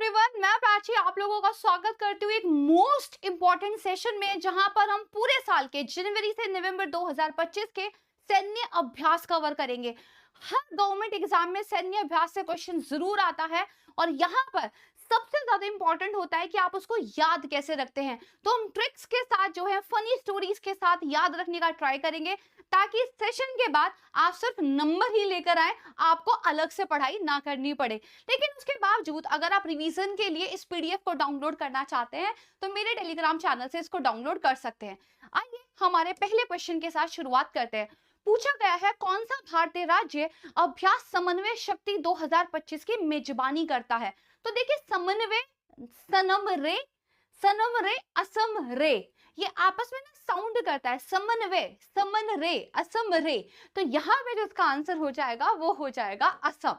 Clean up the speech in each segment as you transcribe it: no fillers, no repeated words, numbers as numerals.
Everyone, मैं प्राची आप लोगों का स्वागत करती हूँ एक मोस्ट इंपॉर्टेंट सेशन में, जहां पर हम पूरे साल के जनवरी से नवंबर 2025 के सैन्य अभ्यास कवर करेंगे। हर गवर्नमेंट एग्जाम में सैन्य अभ्यास से क्वेश्चन जरूर आता है और यहाँ पर सबसे ज्यादा इंपॉर्टेंट होता है कि आप उसको याद कैसे रखते हैं। तो हम ट्रिक्स के साथ जो है, फनी स्टोरीज के साथ याद रखने का ट्राई करेंगे, ताकि इस सेशन के बाद आप सिर्फ नंबर ही लेकर आए, आपको अलग से पढ़ाई ना करनी पड़े। लेकिन उसके बावजूद अगर आप रिवीजन के लिए इस पीडीएफ को डाउनलोड करना चाहते हैं तो मेरे टेलीग्राम चैनल से इसको डाउनलोड कर सकते हैं। आइए हमारे पहले क्वेश्चन के साथ शुरुआत करते हैं। पूछा गया है, कौन सा भारतीय राज्य अभ्यास समन्वय शक्ति 2025 की मेजबानी करता है। तो देखिए, समन्वय, सनम रे, सनम रे, असम रे, ये आपस में ना साउंड करता है, समन्वय, समन रे, असम रे। तो यहाँ पे जो इसका आंसर हो जाएगा वो हो जाएगा असम।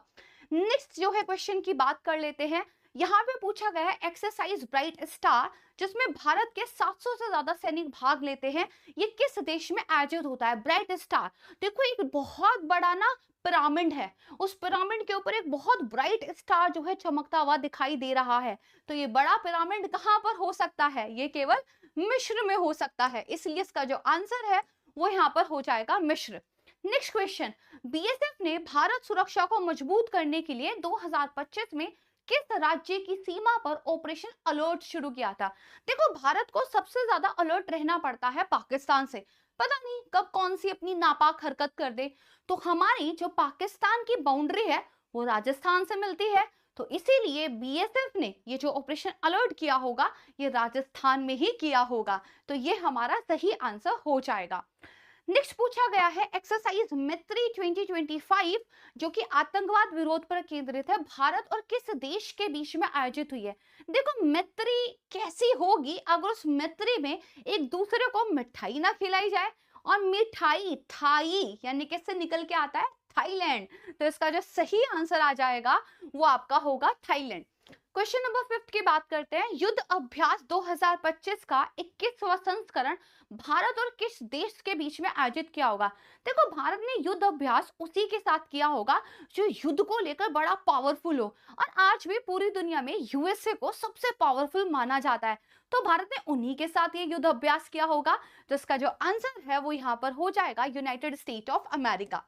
नेक्स्ट जो है क्वेश्चन की बात कर लेते हैं। यहाँ पे पूछा गया है एक्सरसाइज ब्राइट स्टार, जिसमें भारत के 700 से ज्यादा सैनिक भाग लेते हैं, ये किस देश में आयोजित होता है। ब्राइट स्टार, देखो एक बहुत बड़ा ना पिरामिड है, उस पिरामिड के ऊपर एक बहुत ब्राइट स्टार जो है चमकता हुआ दिखाई दे रहा है। तो ये बड़ा पिरामिड कहाँ पर हो सकता है, ये केवल मिस्र में हो सकता है, इसलिए इसका जो आंसर है वो यहाँ पर हो जाएगा मिस्र। नेक्स्ट क्वेश्चन, बीएसएफ ने भारत सुरक्षा को मजबूत करने के लिए 2025 में किस राज्य की सीमा पर ऑपरेशन अलर्ट शुरू किया था। देखो, भारत को सबसे ज्यादा अलर्ट रहना पड़ता है पाकिस्तान से, पता नहीं कब कौन सी अपनी नापाक हरकत कर दे। तो हमारी जो पाकिस्तान की बाउंड्री है वो राजस्थान से मिलती है, तो इसीलिए बीएसएफ ने ये जो ऑपरेशन अलर्ट किया होगा ये राजस्थान में ही किया होगा। तो ये हमारा सही आंसर हो जाएगा। नेक्स्ट पूछा गया है एक्सरसाइज मैत्री 2025, जो कि आतंकवाद विरोध पर केंद्रित है, भारत और किस देश के बीच में आयोजित हुई है। देखो, मैत्री कैसी होगी अगर उस मैत्री में एक दूसरे को मिठाई ना खिलाई जाए, और मिठाई थाई यानी किससे निकल के आता है, थाईलैंड। तो इसका जो सही आंसर आ जाएगा वो आपका होगा थाईलैंड। क्वेश्चन नंबर 5 की बात करते हैं। युद्ध अभ्यास 2025 का 21वां संस्करण भारत और किस देश के बीच में आयोजित किया होगा। देखो, भारत ने युद्ध अभ्यास उसी के साथ किया होगा जो युद्ध को लेकर बड़ा पावरफुल हो, और आज भी पूरी दुनिया में यूएसए को सबसे पावरफुल माना जाता है। तो भारत ने उन्हीं के साथ ये युद्ध अभ्यास किया होगा, जिसका जो आंसर है वो यहाँ पर हो जाएगा United state of America.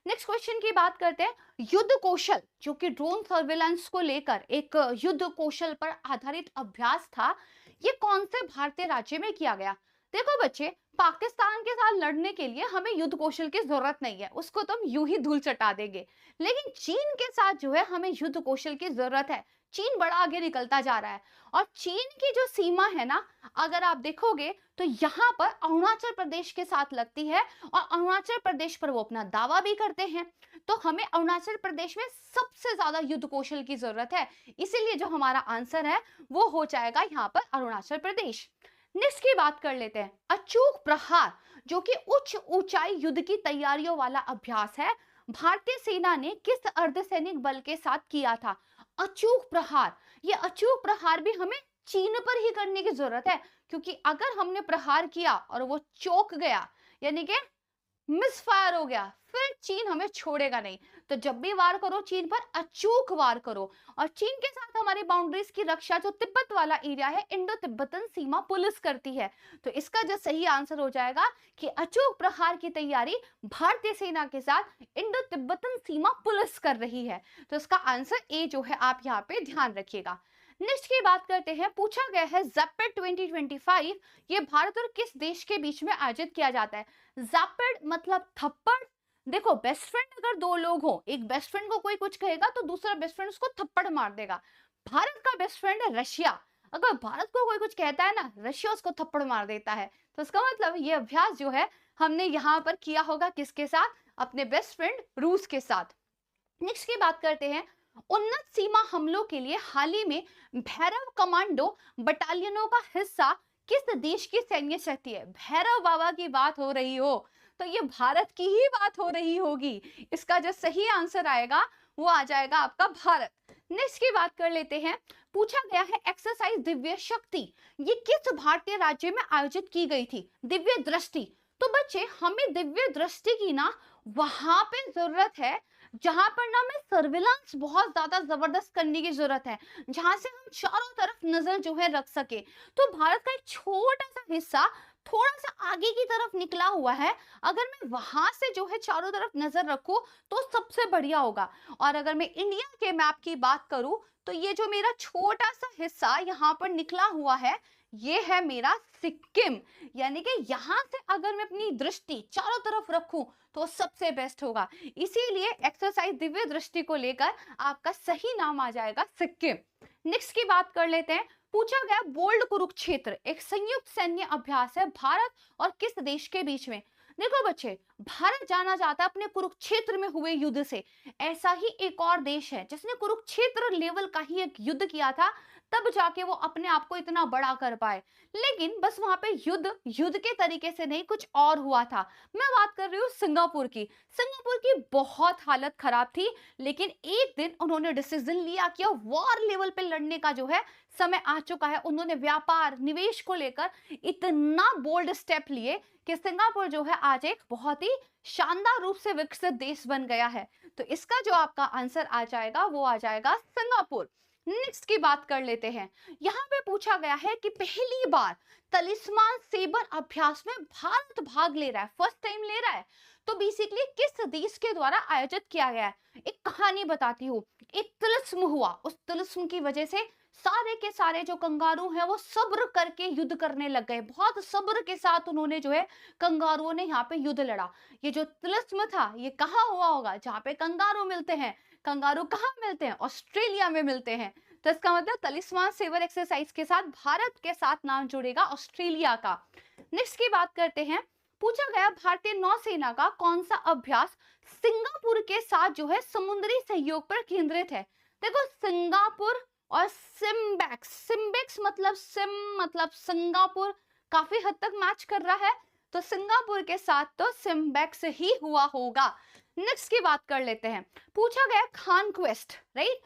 Next question की बात करते हैं। युद्ध कौशल, जो कि ड्रोन सर्वेलेंस को लेकर एक युद्ध कौशल पर आधारित अभ्यास था, ये कौन से भारतीय राज्य में किया गया। देखो बच्चे, पाकिस्तान के साथ लड़ने के लिए हमें युद्ध कौशल की जरूरत नहीं है, उसको तो हम यूं ही धूल चटा देंगे। लेकिन चीन के साथ जो है हमें युद्ध कौशल की जरूरत है। चीन बड़ा आगे निकलता जा रहा है, और चीन की जो सीमा है ना, अगर आप देखोगे तो यहाँ पर अरुणाचल प्रदेश के साथ लगती है, और अरुणाचल प्रदेश पर वो अपना दावा भी करते हैं। तो हमें अरुणाचल प्रदेश में सबसे ज्यादा युद्ध कौशल की जरूरत है, इसीलिए जो हमारा आंसर है वो हो जाएगा यहाँ पर अरुणाचल प्रदेश। नेक्स्ट की बात कर लेते हैं। अचूक प्रहार, जो कि उच्च ऊंचाई युद्ध की तैयारियों वाला अभ्यास है, भारतीय सेना ने किस अर्धसैनिक बल के साथ किया था। अचूक प्रहार, ये अचूक प्रहार भी हमें चीन पर ही करने की जरूरत है, क्योंकि अगर हमने प्रहार किया और वो चौक गया, यानी कि मिसफायर हो गया, फिर चीन हमें छोड़ेगा नहीं। तो जब भी वार करो चीन पर अचूक वार करो। और चीन के साथ हमारी बाउंड्रीज की रक्षा जो तिब्बत वाला एरिया है, इंडो तिब्बतन सीमा पुलिस करती है। तो इसका जो सही आंसर हो जाएगा कि अचूक प्रहार की तैयारी भारतीय सेना के साथ इंडो तिब्बतन सीमा पुलिस कर रही है। तो इसका आंसर ए जो है, आप यहाँ पे ध्यान रखिएगा। नेक्स्ट की बात करते हैं। पूछा गया है जैपेड 2025, ये भारत और किस देश के बीच में आयोजित किया जाता है। जैपेड मतलब थप्पड़। देखो, बेस्ट फ्रेंड अगर दो लोग हो, एक बेस्ट फ्रेंड को कोई कुछ कहेगा तो दूसरा बेस्ट फ्रेंड उसको थप्पड़ मार देगा। भारत का बेस्ट फ्रेंड है रशिया, अगर भारत को कोई कुछ कहता है ना, रशिया उसको थप्पड़ मार देता है। तो इसका मतलब ये अभ्यास जो है हमने यहाँ पर किया होगा किसके साथ, अपने बेस्ट फ्रेंड रूस के साथ। नेक्स्ट की बात करते हैं। उन्नत सीमा हमलों के लिए हाल ही में भैरव कमांडो बटालियनों का हिस्सा किस देश की सैन्य शक्ति है। भैरव बाबा की बात हो रही हो तो ये भारत की ही बात हो रही होगी। इसका जो सही आंसर आएगा वो आ जाएगा आपका भारत। नेक्स्ट की बात कर लेते हैं। पूछा गया है एक्सरसाइज दिव्य शक्ति, ये किस भारतीय राज्य में आयोजित की गई थी। दिव्य दृष्टि, तो बच्चे हमें दिव्य दृष्टि की ना वहां पे जरूरत है जहां पर ना हमें सर्विलांस बहुत ज्यादा जबरदस्त करने की जरूरत है, जहां से हम चारों तरफ नजर जो है रख सके। तो भारत का एक छोटा सा हिस्सा थोड़ा सा आगे की तरफ निकला हुआ है, अगर मैं वहां से जो है चारों तरफ नजर रखूं तो सबसे बढ़िया होगा। और अगर मैं इंडिया के मैप की बात करूं तो ये जो मेरा छोटा सा हिस्सा यहाँ पर निकला हुआ है, ये है मेरा सिक्किम। यानी कि यहाँ से अगर मैं अपनी दृष्टि चारों तरफ रखूं तो सबसे बेस्ट होगा। इसीलिए एक्सरसाइज दिव्य दृष्टि को लेकर आपका सही नाम आ जाएगा सिक्किम। नेक्स्ट की बात कर लेते हैं। पूछा गया बोल्ड कुरुक्षेत्र एक संयुक्त सैन्य अभ्यास है भारत और किस देश के बीच में। देखो बच्चे, भारत जाना जाता है अपने कुरुक्षेत्र में हुए युद्ध से। ऐसा ही एक और देश है जिसने कुरुक्षेत्र लेवल का ही एक युद्ध किया था, तब जाके वो अपने आप को इतना बड़ा कर पाए। लेकिन बस वहां पे युद्ध के तरीके से नहीं, कुछ और हुआ था। मैं बात कर रही हूँ सिंगापुर की। सिंगापुर की बहुत हालत खराब थी, लेकिन एक दिन उन्होंने डिसीजन लिया कि वॉर लेवल पे लड़ने का जो है समय आ चुका है। उन्होंने व्यापार निवेश को लेकर इतना बोल्ड स्टेप लिए कि सिंगापुर जो है आज एक बहुत ही शानदार रूप से विकसित देश बन गया है। तो इसका जो आपका आंसर आ जाएगा वो आ जाएगा सिंगापुर। नेक्स्ट की बात कर लेते हैं। यहाँ पे पूछा गया है कि पहली बार तलिस्मान सेबर अभ्यास में भारत भाग ले रहा है, फर्स्ट टाइम ले रहा है। तो बेसिकली किस देश के द्वारा आयोजित किया गया है? एक कहानी बताती हूँ। एक तिलिस्म हुआ, उस तिलिस्म की वजह से सारे के सारे जो कंगारू हैं वो सब्र करके युद्ध करने लग गए। बहुत सब्र के साथ उन्होंने जो है कंगारुओं ने यहाँ पे युद्ध लड़ा। ये जो तिलिस्म था ये कहाँ हुआ होगा? जहाँ पे कंगारू मिलते हैं। कंगारू कहाँ मिलते हैं? ऑस्ट्रेलिया में मिलते हैं। तो इसका मतलब तलिस्मान सेवर एक्सरसाइज के साथ भारत के साथ नाम जुड़ेगा ऑस्ट्रेलिया का। नेक्स्ट की बात करते हैं। पूछा गया भारतीय नौसेना का कौन सा अभ्यास सिंगापुर के साथ जो है समुद्री सहयोग पर केंद्रित है? देखो, सिंगापुर और सिम्बेक्स, सिम्बेक्स मतलब सिंगापुर, काफी हद तक मैच कर रहा है। तो सिंगापुर के साथ तो सिम्बेक्स ही हुआ होगा। नेक्स्ट की बात कर लेते हैं। पूछा गया खान क्वेस्ट, राइट,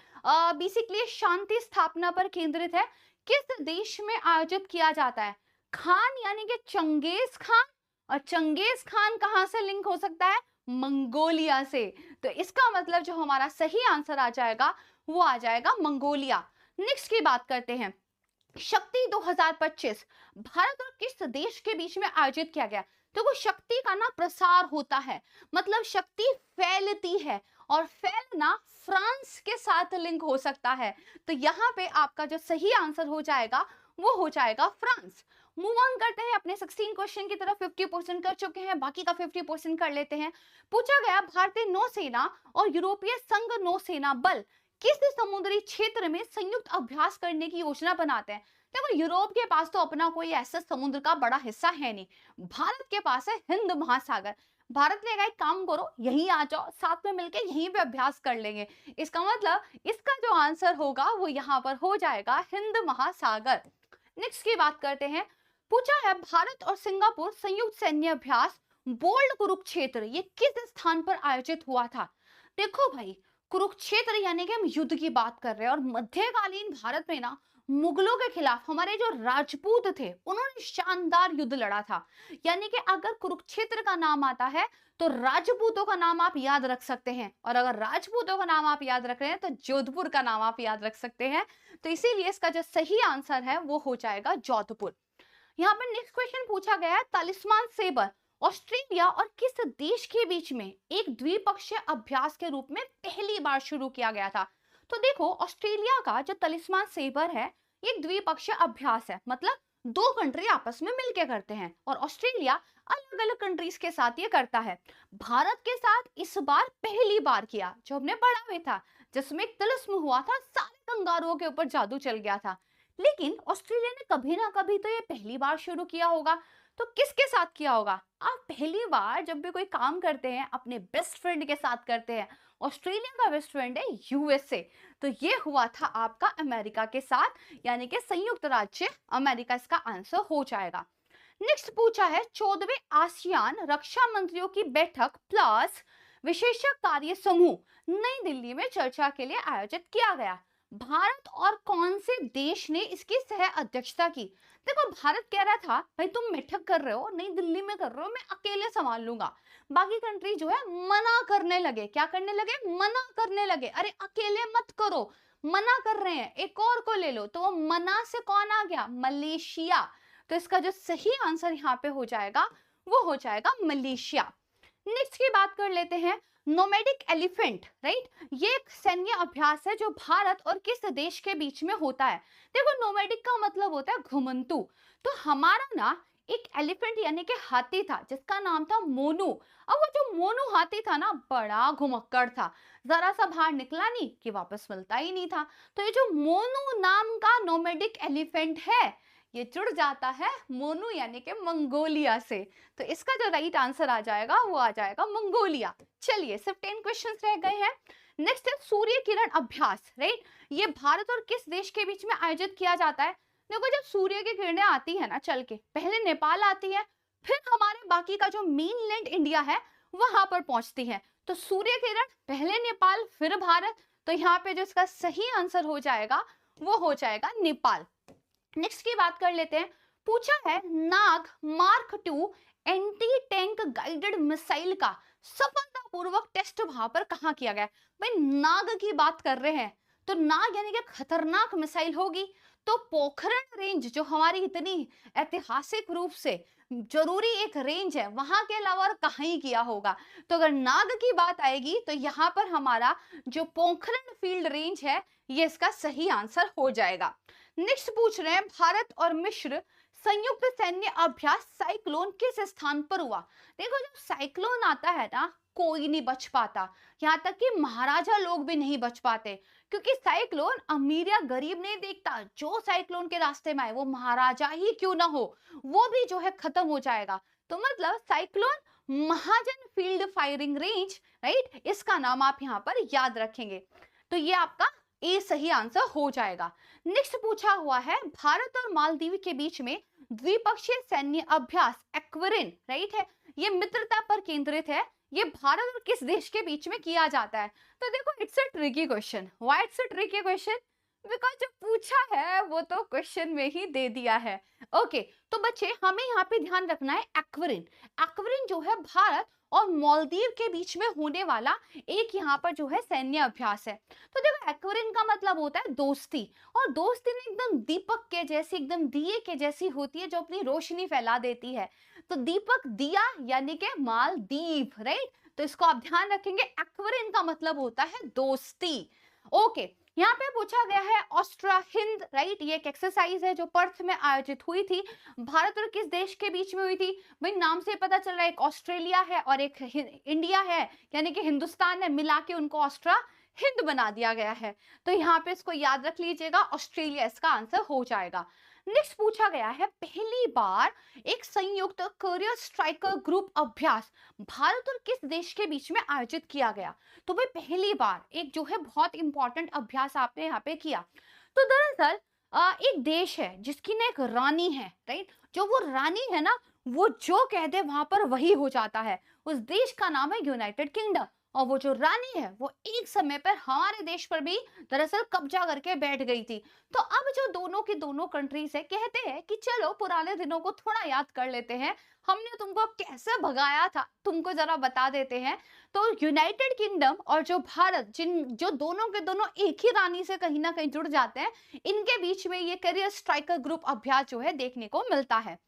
बेसिकली शांति स्थापना पर केंद्रित है, किस देश में आयोजित किया जाता है? खान यानी कि चंगेज खान, और चंगेज खान कहां से लिंक हो सकता है? मंगोलिया से। तो इसका मतलब जो हमारा सही आंसर आ जाएगा वो आ जाएगा मंगोलिया। नेक्स्ट की बात करते हैं। शक्ति 2025 भारत और किस देश के बीच में आयोजित किया गया? देखो, शक्ति का ना प्रसार होता है, मतलब शक्ति फैलती है, और फैलना फ्रांस के साथ लिंक हो सकता है। तो यहाँ पे आपका जो सही आंसर हो जाएगा वो हो जाएगा फ्रांस। मूव ऑन करते हैं अपने 16 क्वेश्चन की तरफ। 50% कर चुके हैं, बाकी का 50% कर लेते हैं। पूछा गया भारतीय नौसेना और यूरोपीय संघ नौसेना बल किस समुद्री क्षेत्र में संयुक्त अभ्यास करने की योजना बनाते हैं? देखो, यूरोप के पास तो अपना कोई ऐसा समुद्र का बड़ा हिस्सा है नहीं, भारत के पास है हिंद महासागर। भारत ने कहा एक काम करो, यहीं आ जाओ, साथ में मिलकर यहीं पे अभ्यास कर लेंगे। इसका मतलब इसका जो आंसर होगा वो यहाँ पर हो जाएगा हिंद महासागर। नेक्स्ट की बात करते हैं। पूछा है भारत और सिंगापुर संयुक्त सैन्य अभ्यास बोल्ड कुरुक्षेत्र ये किस स्थान पर आयोजित हुआ था? देखो भाई, कुरुक्षेत्र यानी कि हम युद्ध की बात कर रहे हैं, और मध्यकालीन भारत में ना मुगलों के खिलाफ हमारे जो राजपूत थे उन्होंने शानदार युद्ध लड़ा था। यानी कि अगर कुरुक्षेत्र का नाम आता है तो राजपूतों का नाम आप याद रख सकते हैं, और अगर राजपूतों का नाम आप याद रख रहे हैं तो जोधपुर का नाम आप याद रख सकते हैं। तो इसीलिए इसका जो सही आंसर है वो हो जाएगा जोधपुर। यहाँ पर नेक्स्ट क्वेश्चन पूछा गया है, तालिस्मान सेबर ऑस्ट्रेलिया और किस देश के बीच में एक द्विपक्षीय अभ्यास के रूप में पहली बार शुरू किया गया था? तो देखो, ऑस्ट्रेलिया का जो तलिस्मान सेबर है ये द्विपक्षीय अभ्यास है, मतलब दो कंट्री आपस में मिलकर करते हैं, और ऑस्ट्रेलिया अलग अलग कंट्रीज के साथ ये करता है। भारत के साथ इस बार पहली बार किया, जो हमने पढ़ा हुआ था, जिसमें एक तिलिस्म हुआ था, सारे कंगारुओं के ऊपर जादू चल गया था। लेकिन ऑस्ट्रेलिया ने कभी ना कभी तो ये पहली बार शुरू किया होगा, तो किसके साथ किया होगा? आप पहली बार जब भी कोई काम करते हैं अपने बेस्ट फ्रेंड के साथ करते हैं। ऑस्ट्रेलिया का बेस्ट फ्रेंड है यूएसए, तो ये हुआ था आपका अमेरिका के साथ, यानी कि संयुक्त राज्य अमेरिका इसका आंसर हो जाएगा। नेक्स्ट पूछा है 14वें आसियान रक्षा मंत्रियों की बैठक प्लस विशेषज्ञ कार्य समूह नई दिल्ली में चर्चा के लिए आयोजित किया गया। भारत और कौन से देश ने इसकी सह अध्यक्षता की? देखो, भारत कह रहा था भाई तुम बैठक कर रहे हो, नई दिल्ली में कर रहे हो, मैं अकेले संभाल लूंगा। बाकी कंट्री जो है मना करने लगे। क्या करने लगे? मना करने लगे। अरे अकेले मत करो, मना कर रहे हैं, एक और को ले लो। तो वो मना से कौन आ गया? मलेशिया। तो इसका जो सही आंसर यहाँ पे हो जाएगा वो हो जाएगा मलेशिया। नेक्स्ट की बात कर लेते हैं, नोमैडिक एलिफेंट, राइट। ये एक सैन्य अभ्यास है जो भारत और किस देश के बीच में होता है? देखो, नोमैडिक का मतलब होता है घुमंतु। तो हमारा ना एक एलिफेंट यानी कि हाथी था जिसका नाम था मोनू। अब वो जो मोनू हाथी था ना, बड़ा घुमक्कड़ था, जरा सा बाहर निकला नहीं कि वापस मिलता ही नहीं था। तो ये जो मोनू नाम का नोमैडिक एलिफेंट है, ये जुड़ जाता है मोनू यानी कि मंगोलिया से। तो इसका जो राइट आंसर आ जाएगा वो आ जाएगा मंगोलिया। चलिए, सिर्फ 10 क्वेश्चंस रह गए हैं। नेक्स्ट है सूर्य किरण अभ्यास, राइट। ये भारत और किस देश के बीच में आयोजित किया जाता है? देखो, जब सूर्य की किरणें आती है ना चल के, पहले नेपाल आती है, फिर हमारे बाकी का जो मेनलैंड इंडिया है वहां पर पहुंचती है। तो सूर्य किरण पहले नेपाल फिर भारत। तो यहाँ पे जो इसका सही आंसर हो जाएगा वो हो जाएगा नेपाल। नेक्स्ट की बात कर लेते हैं। पूछा है, Nag mark 2 anti tank guided missile का सफलतापूर्वक टेस्ट वहां पर कहां किया गया? भाई नाग की बात कर रहे हैं, तो नाग यानी कि खतरनाक मिसाइल होगी। तो पोखरण रेंज जो हमारी इतनी ऐतिहासिक रूप से जरूरी एक रेंज है, वहां के अलावा और कहीं ही किया होगा। तो अगर नाग की बात आएगी तो यहाँ पर हमारा जो पोखरण फील्ड रेंज है ये इसका सही आंसर हो जाएगा। नेक्स्ट पूछ रहे हैं, भारत और मिस्र संयुक्त सैन्य अभ्यास साइक्लोन किस स्थान पर हुआ? देखो, जब साइक्लोन आता है ना, कोई नहीं बच पाता, यहाँ तक कि महाराजा लोग भी नहीं बच पाते, क्योंकि साइक्लोन अमीर या गरीब नहीं देखता। जो साइक्लोन के रास्ते में आए, वो महाराजा ही क्यों ना हो, वो भी जो है खत्म हो जाएगा। तो मतलब साइक्लोन महाजन फील्ड फायरिंग रेंज, राइट, इसका नाम आप यहाँ पर याद रखेंगे। तो ये आपका ए सही आंसर हो जाएगा। नेक्स्ट पूछा हुआ है, भारत और मालदीव के बीच में द्विपक्षीय सैन्य अभ्यास एक्वेरिन, राइट है, ये मित्रता पर केंद्रित है। ये भारत और किस देश के बीच में किया जाता है? तो देखो, it's a tricky question. Why it's a tricky question? Because जो पूछा है वो तो क्वेश्चन में ही दे दिया है। ओके, तो बच्चे हमें यहाँ पे ध्यान रखना है, एक्वेरिन। एक्वेरिन जो है भारत और मालदीव के बीच में होने वाला एक यहाँ पर जो है सैन्य अभ्यास है। तो देखो, एक्वेरिन का मतलब होता है दोस्ती, और दोस्ती में एकदम दीपक के जैसी, एकदम दिए के जैसी होती है जो अपनी रोशनी फैला देती है। तो दीपक दिया यानी कि मालदीव, राइट। तो इसको आप ध्यान रखेंगे, एक्वेरिन का मतलब होता है दोस्ती। ओके, यहाँ पे पूछा गया है ऑस्ट्रा हिंद, राइट, ये एक एक्सरसाइज है जो पर्थ में आयोजित हुई थी। भारत और किस देश के बीच में हुई थी? भाई नाम से पता चल रहा है, एक ऑस्ट्रेलिया है और एक इंडिया है, यानी कि हिंदुस्तान है, मिला के उनको ऑस्ट्रा हिंद बना दिया गया है। तो यहाँ पे इसको याद रख लीजिएगा, ऑस्ट्रेलिया इसका आंसर हो जाएगा। नेक्स्ट पूछा गया है, पहली बार एक संयुक्त करियर स्ट्राइकर ग्रुप अभ्यास भारत और किस देश के बीच में आयोजित किया गया? तो भाई पहली बार एक जो है बहुत इंपॉर्टेंट अभ्यास आपने यहाँ पे किया। तो दरअसल एक देश है जिसकी ना एक रानी है, राइट। जो वो रानी है ना, वो जो कह दे वहां पर वही हो जाता है। उस देश का नाम है यूनाइटेड किंगडम, और वो जो रानी है वो एक समय पर हमारे देश पर भी दरअसल कब्जा करके बैठ गई थी। तो अब जो दोनों की दोनों कंट्रीज है, कहते हैं कि चलो पुराने दिनों को थोड़ा याद कर लेते हैं, हमने तुमको कैसे भगाया था तुमको जरा बता देते हैं। तो यूनाइटेड किंगडम और जो भारत, जो दोनों के दोनों एक ही रानी से कहीं ना कहीं जुड़ जाते हैं, इनके बीच में ये करियर स्ट्राइकर ग्रुप अभ्यास जो है देखने को मिलता है।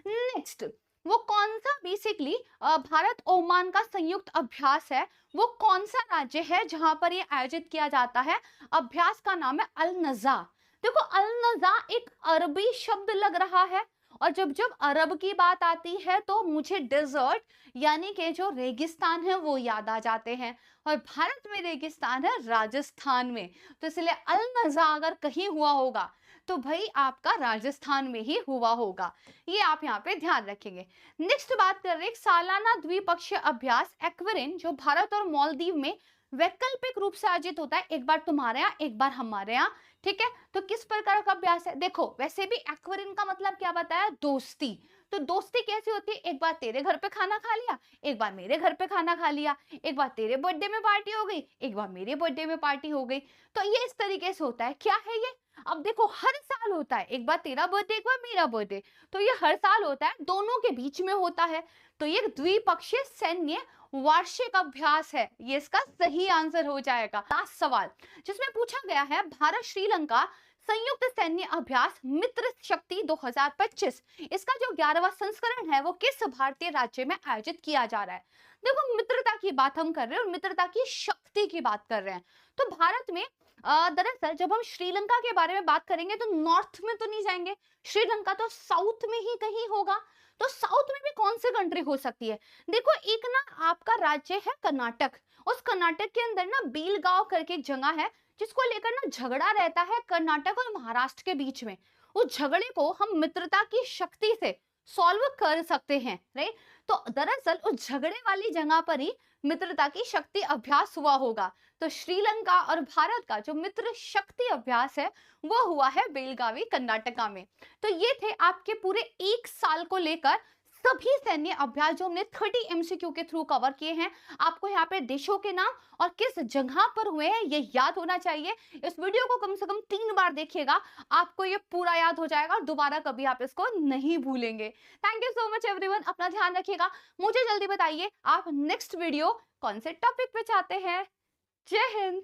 नेक्स्ट, वो कौन सा बेसिकली भारत ओमान का संयुक्त अभ्यास है? वो कौन सा राज्य है जहां पर ये आयोजित किया जाता है? अभ्यास का नाम है अल नजा। देखो, अल नजा एक अरबी शब्द लग रहा है, और जब जब अरब की बात आती है तो मुझे डेजर्ट यानी कि जो रेगिस्तान है वो याद आ जाते हैं, और भारत में रेगिस्तान है राजस्थान में। तो इसलिए अल नजा अगर कहीं हुआ होगा तो भाई आपका राजस्थान में ही हुआ होगा, ये आप यहाँ पे ध्यान रखेंगे। नेक्स्ट बात कर रहे हैं, सालाना द्विपक्षीय अभ्यास एक्वेरिन जो भारत और मालदीव में वैकल्पिक रूप से आयोजित होता है, एक बार तुम्हारे यहाँ एक बार हमारे यहाँ, ठीक है, तो किस प्रकार का अभ्यास है? देखो वैसे भी एक्वेरियन का मतलब क्या बताया? दोस्ती। तो दोस्ती कैसी होती है? एक बार तेरे घर पे खाना खा लिया, एक बार मेरे घर पे खाना खा लिया, एक बार तेरे बर्थडे में पार्टी हो गई, एक बार मेरे बर्थडे में पार्टी हो गई। तो ये इस तरीके से होता है। क्या है ये? अब देखो हर साल होता है, एक बार तेरा बर्थडे, एक बार मेरा बर्थडे। तो ये हर साल होता है, दोनों के बीच में होता है। तो ये द्विपक्षीय सैन्य वार्षिक अभ्यास है। ये इसका सही आंसर हो जाएगा। लास्ट सवाल जिसमें पूछा गया है, भारत श्रीलंका संयुक्त सैन्य अभ्यास मित्र शक्ति 2025, इसका जो 11वां संस्करण है वो किस भारतीय राज्य में आयोजित किया जा रहा है? देखो मित्रता की बात हम कर रहे हैं और मित्रता की शक्ति की बात कर रहे हैं। तो भारत में दरअसल जब हम श्रीलंका के बारे में बात करेंगे तो नॉर्थ में तो नहीं जाएंगे, श्रीलंका तो साउथ में ही कहीं होगा। तो साउथ में भी कौन सी कंट्री हो सकती है? देखो एक ना आपका राज्य है कर्नाटक, उस कर्नाटक के अंदर ना बेलगांव करके एक जगह है जिसको लेकर ना झगड़ा रहता है कर्नाटक और महाराष्ट्र के बीच में। उस झगड़े को हम मित्रता की शक्ति से सॉल्व कर सकते हैं, राइट? तो दरअसल उस झगड़े वाली जगह पर ही मित्रता की शक्ति अभ्यास हुआ होगा। तो श्रीलंका और भारत का जो मित्र शक्ति अभ्यास है वो हुआ है बेलगावी कर्नाटका में। तो ये थे आपके पूरे एक साल को लेकर सभी सैन्य अभ्यास जो हमने 30 एमसीक्यू के थ्रू कवर किए हैं। आपको यहाँ पे देशों के नाम और किस जगह पर हुए हैं ये याद होना चाहिए। इस वीडियो को कम से कम 3 बार देखिएगा, आपको ये पूरा याद हो जाएगा और दोबारा कभी आप इसको नहीं भूलेंगे। Thank you so much everyone, अपना ध्यान रखिएगा। मुझे जल्दी बताइए आप नेक्स्ट वीडियो कौन से टॉपिक पे चाहते हैं। जय हिंद।